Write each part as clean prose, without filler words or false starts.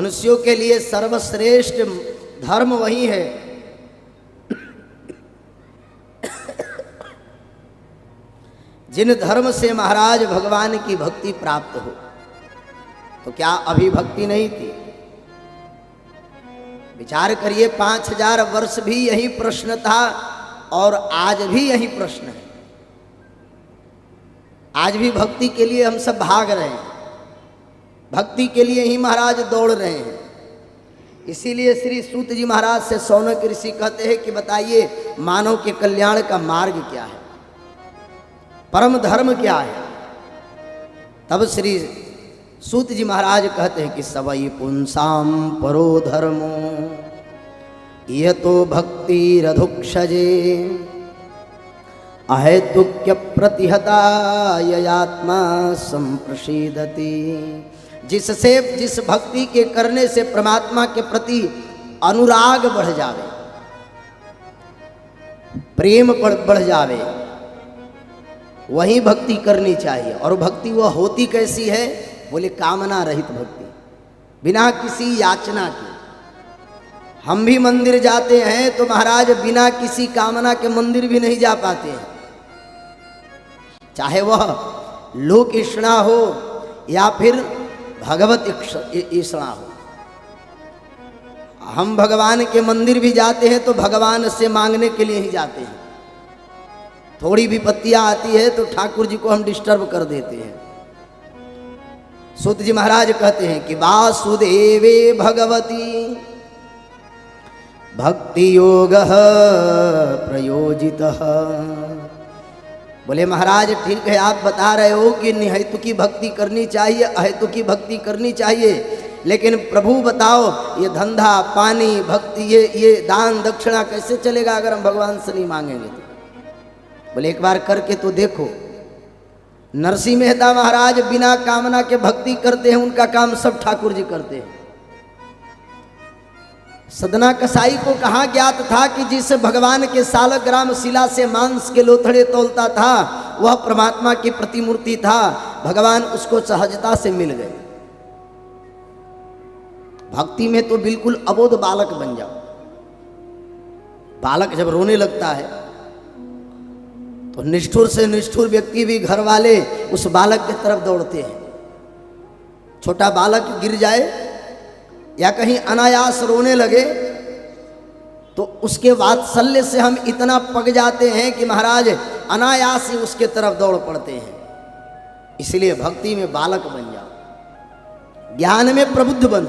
मनुष्यों के लिए सर्वश्रेष्ठ धर्म वही है जिन धर्म से महाराज भगवान की भक्ति प्राप्त हो। तो क्या अभी भक्ति नहीं थी? विचार करिए, 5000 वर्ष भी यही प्रश्न था और आज भी यही प्रश्न है। आज भी भक्ति के लिए हम सब भाग रहे हैं, भक्ति के लिए ही महाराज दौड़ रहे हैं। इसीलिए श्री सूत जी महाराज से शौनक ऋषि कहते हैं कि बताइए मानव के कल्याण का मार्ग क्या है, परम धर्म क्या है। तब श्री सूत जी महाराज कहते हैं कि सवई पुंसाम परो धर्मो यह तो भक्ति रधुक्षजे अहेतुक्य प्रतिहता ययात्मा संप्रसीदति। जिस भक्ति के करने से परमात्मा के प्रति अनुराग बढ़ जावे, प्रेम बढ़ जावे, वही भक्ति करनी चाहिए। और भक्ति वह होती कैसी है? बोले कामना रहित भक्ति, बिना किसी याचना के। हम भी मंदिर जाते हैं तो महाराज बिना किसी कामना के मंदिर भी नहीं जा पाते हैं, चाहे वह लोक इष्णा हो या फिर भगवत इष्णा हो। हम भगवान के मंदिर भी जाते हैं तो भगवान से मांगने के लिए ही जाते हैं। थोड़ी विपत्तियां आती है तो ठाकुर जी को हम डिस्टर्ब कर देते हैं। सूत जी महाराज कहते हैं कि वासुदेवे भगवती भक्ति योग प्रयोजितः। बोले महाराज ठीक है, आप बता रहे हो कि निहेतु की भक्ति करनी चाहिए, अहेतु की भक्ति करनी चाहिए, लेकिन प्रभु बताओ ये धंधा पानी भक्ति ये दान दक्षिणा कैसे चलेगा अगर हम भगवान से नहीं मांगेंगे तो? बोले एक बार करके तो देखो। नरसिंह मेहता महाराज बिना कामना के भक्ति करते हैं, उनका काम सब ठाकुर जी करते हैं। सदना कसाई को कहाँ ज्ञात था कि जिस भगवान के सालग्राम शिला से मांस के लोथड़े तोलता था वह परमात्मा की प्रतिमूर्ति था। भगवान उसको सहजता से मिल गए। भक्ति में तो बिल्कुल अबोध बालक बन जाओ। बालक जब रोने लगता है तो निष्ठुर से निष्ठुर व्यक्ति भी घर वाले उस बालक की तरफ दौड़ते हैं। छोटा बालक गिर जाए या कहीं अनायास रोने लगे तो उसके वात्सल्य से हम इतना पक जाते हैं कि महाराज अनायास ही उसके तरफ दौड़ पड़ते हैं। इसलिए भक्ति में बालक बन जाओ, ज्ञान में प्रबुद्ध बनो।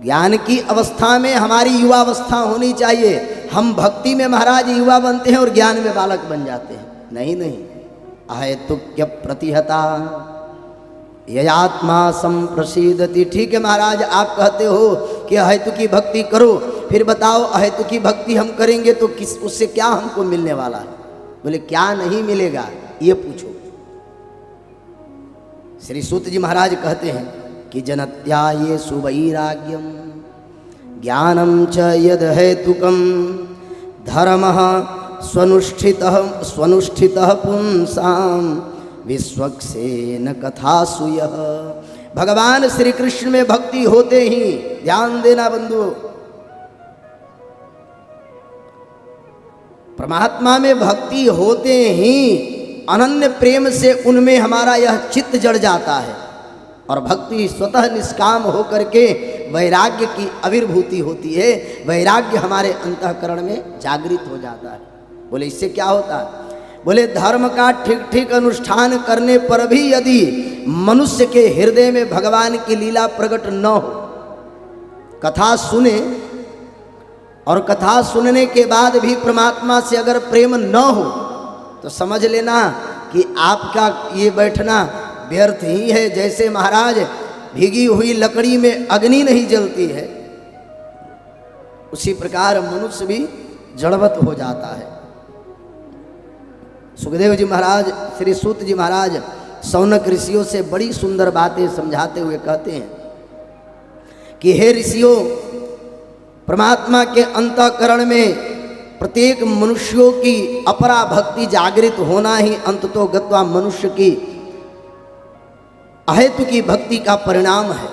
ज्ञान की अवस्था में हमारी युवावस्था होनी चाहिए। हम भक्ति में महाराज युवा बनते हैं और ज्ञान में बालक बन जाते हैं। नहीं नहीं, अहेतुक्य प्रतिहता ययात्मा संप्रसीदति। ठीक है महाराज, आप कहते हो कि अहेतु की भक्ति करो, फिर बताओ अहेतु की भक्ति हम करेंगे तो उससे क्या हमको मिलने वाला है? बोले क्या नहीं मिलेगा ये पूछो। श्री सूत जी महाराज कहते हैं कि जनत्याये सुवैराग्यम ज्ञानम च यद हेतुकम धर्मः स्वनुष्ठितः पुंसाम विश्वक्सेन कथासु यः। भगवान श्री कृष्ण में भक्ति होते ही, ध्यान देना बंधुओं, परमात्मा में भक्ति होते ही अनन्य प्रेम से उनमें हमारा यह चित्त जड़ जाता है और भक्ति स्वतः निष्काम होकर के वैराग्य की आविर्भूति होती है। वैराग्य हमारे अंतःकरण में जागृत हो जाता है। बोले इससे क्या होता है? बोले धर्म का ठीक ठीक अनुष्ठान करने पर भी यदि मनुष्य के हृदय में भगवान की लीला प्रकट न हो, कथा सुने और कथा सुनने के बाद भी परमात्मा से अगर प्रेम न हो तो समझ लेना कि आपका ये बैठना व्यर्थ ही है। जैसे महाराज भीगी हुई लकड़ी में अग्नि नहीं जलती है, उसी प्रकार मनुष्य भी जड़वत हो जाता है। सुखदेव जी महाराज, श्री सूत जी महाराज शौनक ऋषियों से बड़ी सुंदर बातें समझाते हुए कहते हैं कि हे ऋषियों, परमात्मा के अंतःकरण में प्रत्येक मनुष्यों की अपरा भक्ति जागृत होना ही अंततो गत्वा मनुष्य की अहेतु की भक्ति का परिणाम है।